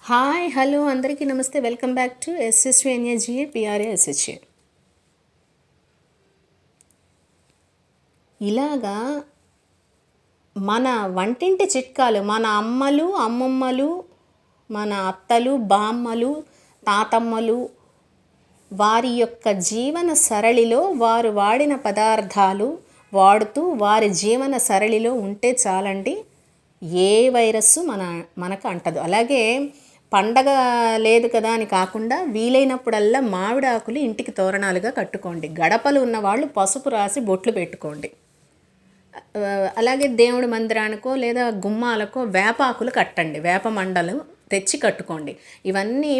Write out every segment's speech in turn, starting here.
Hi hello అందరికీ namaste. Welcome back to SSVNAGA PRA SHA. ఇలాగా మన వంటింటి చిట్కాలు మన అమ్మలు అమ్మమ్మలు మన అత్తలు బామ్మలు తాతమ్మలు వారి యొక్క జీవన సరళిలో వారు వాడిన పదార్థాలు వాడుతూ వారి జీవన సరళిలో ఉంటే చాలండి, ఏ వైరస్సు మనకు అంటదు. అలాగే పండగ లేదు కదా అని కాకుండా వీలైనప్పుడల్లా మామిడాకులు ఇంటికి తోరణాలుగా కట్టుకోండి. గడపలు ఉన్నవాళ్ళు పసుపు రాసి బొట్లు పెట్టుకోండి. అలాగే దేవుడి మందిరానికో లేదా గుమ్మాలకో వేపాకులు కట్టండి, వేప మండలు తెచ్చి కట్టుకోండి. ఇవన్నీ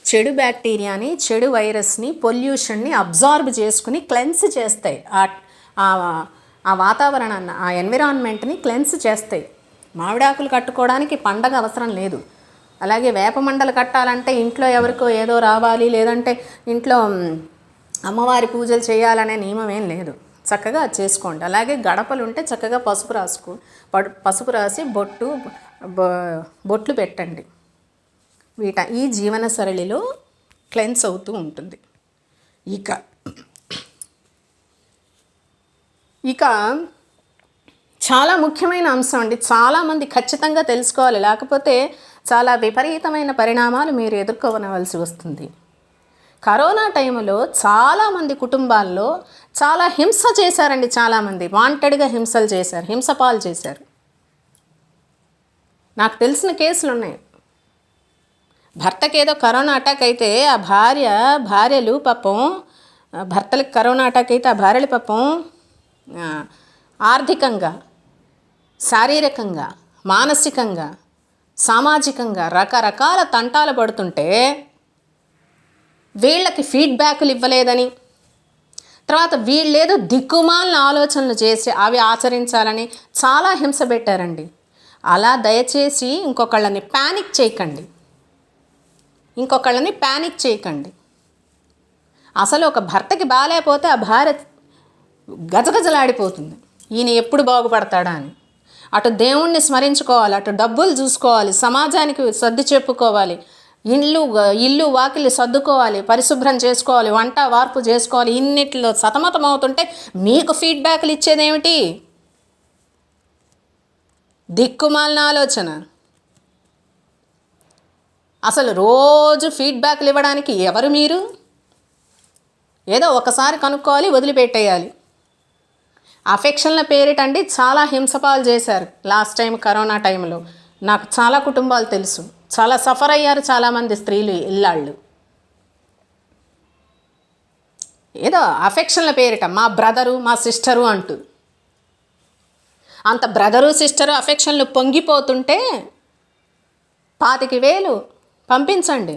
చెడు బ్యాక్టీరియాని, చెడు వైరస్ని, పొల్యూషన్ని అబ్జార్బ్ చేసుకుని క్లెన్స్ చేస్తాయి. ఆ వాతావరణాన్ని, ఆ ఎన్విరాన్మెంట్ని క్లెన్స్ చేస్తాయి. మామిడాకులు కట్టుకోవడానికి పండగ అవసరం లేదు. అలాగే వేప మండలు కట్టాలంటే ఇంట్లో ఎవరికో ఏదో రావాలి, లేదంటే ఇంట్లో అమ్మవారి పూజలు చేయాలనే నియమం ఏం లేదు. చక్కగా చేసుకోండి. అలాగే గడపలు ఉంటే చక్కగా పసుపు రాసి బొట్లు పెట్టండి. ఈ జీవన సరళిలో క్లెన్స్ అవుతూ ఉంటుంది. ఇక చాలా ముఖ్యమైన అంశం అండి, చాలామంది ఖచ్చితంగా తెలుసుకోవాలి, లేకపోతే చాలా విపరీతమైన పరిణామాలు మీరు ఎదుర్కోవలసి వస్తుంది. కరోనా టైంలో చాలామంది కుటుంబాల్లో చాలా హింస చేశారండి. చాలామంది వాంటెడ్గా హింసపాలు చేశారు. నాకు తెలిసిన కేసులు ఉన్నాయి. భర్తకి ఏదో కరోనా అటాక్ అయితే ఆ భార్యలు పాపం, భర్తలకు కరోనా అటాక్ అయితే ఆ భార్యలు పాపం ఆర్థికంగా, శారీరకంగా, మానసికంగా, సామాజికంగా రకరకాల తంటాలు పడుతుంటే వీళ్ళకి ఫీడ్బ్యాకులు ఇవ్వలేదని, తర్వాత వీళ్ళేదో దిక్కుమాలిన ఆలోచనలు చేసి అవి ఆచరించాలని చాలా హింస పెట్టారండి. అలా దయచేసి ఇంకొకళ్ళని ప్యానిక్ చేయకండి. అసలు ఒక భర్తకి బాగాలేకపోతే ఆ భార్య గజగజలాడిపోతుంది, ఈయన ఎప్పుడు బాగుపడతాడా అని. అటు దేవుణ్ణి స్మరించుకోవాలి, అటు డబ్బులు చూసుకోవాలి, సమాజానికి సర్ది చెప్పుకోవాలి, ఇల్లు వాకిలి సర్దుకోవాలి, పరిశుభ్రం చేసుకోవాలి, వంట వార్పు చేసుకోవాలి. ఇన్నిట్లో సతమతం అవుతుంటే మీకు ఫీడ్బ్యాక్లు ఇచ్చేదేమిటి? దిక్కుమాలిన ఆలోచన. అసలు రోజు ఫీడ్బ్యాక్లు ఇవ్వడానికి ఎవరు మీరు? ఏదో ఒకసారి కనుక్కోవాలి, వదిలిపెట్టేయాలి. అఫెక్షన్ల పేరిటండి చాలా హింసపాలు చేశారు లాస్ట్ టైం కరోనా టైంలో. నాకు చాలా కుటుంబాలు తెలుసు, చాలా సఫర్ అయ్యారు చాలామంది స్త్రీలు, ఇల్లాళ్ళు. ఏదో అఫెక్షన్ల పేరిట మా బ్రదరు, మా సిస్టరు అంటూ, అంత బ్రదరు సిస్టరు అఫెక్షన్లు పొంగిపోతుంటే 25,000 పంపించండి.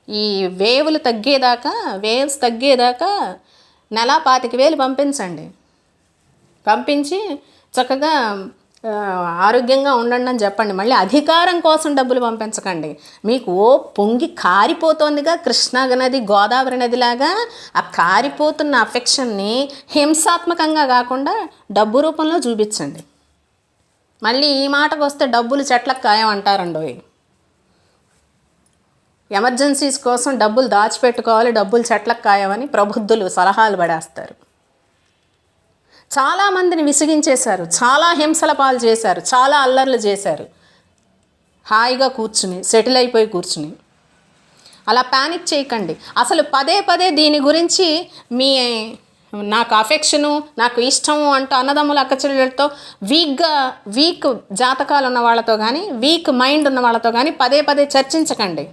ఈ వేవ్స్ తగ్గేదాకా నెల 25,000 పంపించి చక్కగా ఆరోగ్యంగా ఉండండి అని చెప్పండి. మళ్ళీ అధికారం కోసం డబ్బులు పంపించకండి. మీకు పొంగి కారిపోతోందిగా కృష్ణా నది, గోదావరి నదిలాగా ఆ కారిపోతున్న అఫెక్షన్ని హింసాత్మకంగా కాకుండా డబ్బు రూపంలో చూపించండి. మళ్ళీ ఈ మాటకు వస్తే డబ్బులు చెట్లకు ఖాయమంటారండోయ్. ఎమర్జెన్సీస్ కోసం డబ్బులు దాచిపెట్టుకోవాలి, డబ్బులు చెట్లకు ఖాయమని ప్రబుద్ధులు సలహాలు పడేస్తారు. చాలామందిని విసిగించేశారు, చాలా హింసల పాలు చేశారు, చాలా అల్లర్లు చేశారు. హాయిగా సెటిల్ అయిపోయి కూర్చుని అలా ప్యానిక్ చేయకండి. అసలు పదే దీని గురించి నాకు అఫెక్షను, నాకు ఇష్టము అంటూ అన్నదమ్ముల అక్కచెల్లెలతో వీక్ జాతకాలు ఉన్న వాళ్ళతో కానీ, వీక్ మైండ్ ఉన్న వాళ్ళతో కానీ పదే చర్చించకండి.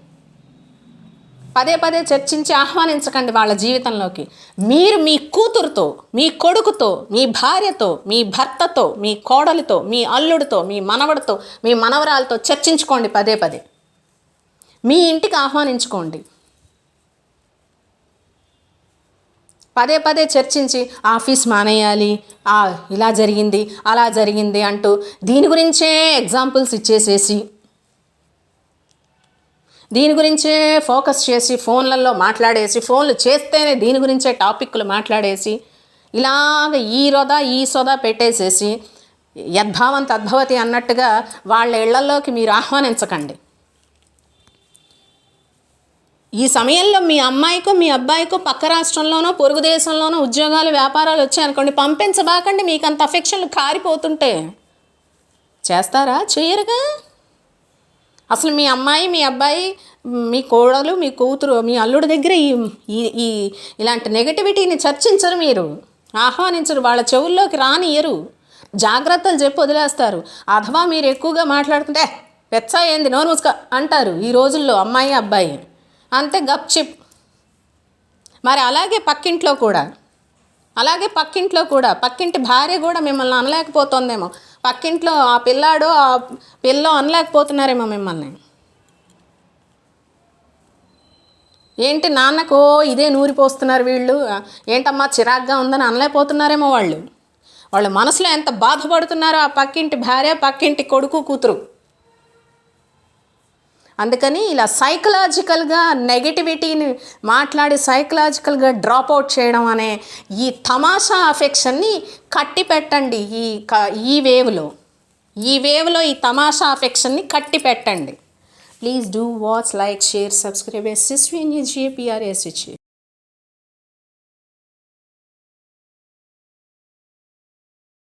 పదే చర్చించి ఆహ్వానించకండి వాళ్ళ జీవితంలోకి. మీరు మీ కూతురుతో, మీ కొడుకుతో, మీ భార్యతో, మీ భర్తతో, మీ కోడలితో, మీ అల్లుడితో, మీ మనవడితో, మీ మనవరాలతో చర్చించుకోండి. పదే మీ ఇంటికి ఆహ్వానించుకోండి. పదే చర్చించి ఆఫీస్ మానేయాలి, ఇలా జరిగింది అలా జరిగింది అంటూ దీని గురించే ఎగ్జాంపుల్స్ ఇచ్చేసేసి, దీని గురించే ఫోకస్ చేసి ఫోన్లలో మాట్లాడేసి, ఫోన్లు చేస్తేనే దీని గురించే టాపిక్లు మాట్లాడేసి, ఇలాగ ఈ సోదా పెట్టేసేసి యద్భావం తద్భవతి అన్నట్టుగా వాళ్ళ ఇళ్లలోకి మీరు ఆహ్వానించకండి. ఈ సమయంలో మీ అమ్మాయికో మీ అబ్బాయికో పక్క రాష్ట్రంలోనో పొరుగు దేశంలోనో ఉద్యోగాలు వ్యాపారాలు వచ్చాయనుకోండి, పంపించబాకండి. మీకు అంత అఫెక్షన్లు కారిపోతుంటే చేస్తారా? చేయరుగా. అసలు మీ అమ్మాయి మీ అబ్బాయి మీ కోడలు మీ కూతురు మీ అల్లుడి దగ్గర ఈ ఇలాంటి నెగటివిటీని చర్చించరు, మీరు ఆహ్వానించరు, వాళ్ళ చెవుల్లోకి రానియరు, జాగ్రత్తలు చెప్పి వదిలేస్తారు. అథవా మీరు ఎక్కువగా మాట్లాడుతుంటే పెచ్చా ఏంది నోరు మూసుక అంటారు ఈ రోజుల్లో అమ్మాయి అబ్బాయి, అంతే గప్చిప్. మరి అలాగే పక్కింట్లో కూడా పక్కింటి భార్య కూడా మిమ్మల్ని అనలేకపోతుందేమో, పక్కింట్లో ఆ పిల్లాడో ఆ పిల్లో అనలేకపోతున్నారేమో మిమ్మల్ని. ఏంటి నాన్నకో ఇదే నూరిపోస్తున్నారు వీళ్ళు, ఏంటమ్మా చిరాగ్గా ఉందని అనలేకపోతున్నారేమో వాళ్ళ మనసులో ఎంత బాధపడుతున్నారో ఆ పక్కింటి భార్య పక్కింటి కొడుకు కూతురు. అందుకని ఇలా సైకలాజికల్గా నెగటివిటీని మాట్లాడి సైకలాజికల్గా డ్రాప్ అవుట్ చేయడం అనే ఈ తమాషా అఫెక్షన్ని కట్టి పెట్టండి. ఈ వేవ్లో ఈ తమాషా అఫెక్షన్ని కట్టి పెట్టండి. Please do watch, like, share, subscribe. SSVNGPRSH.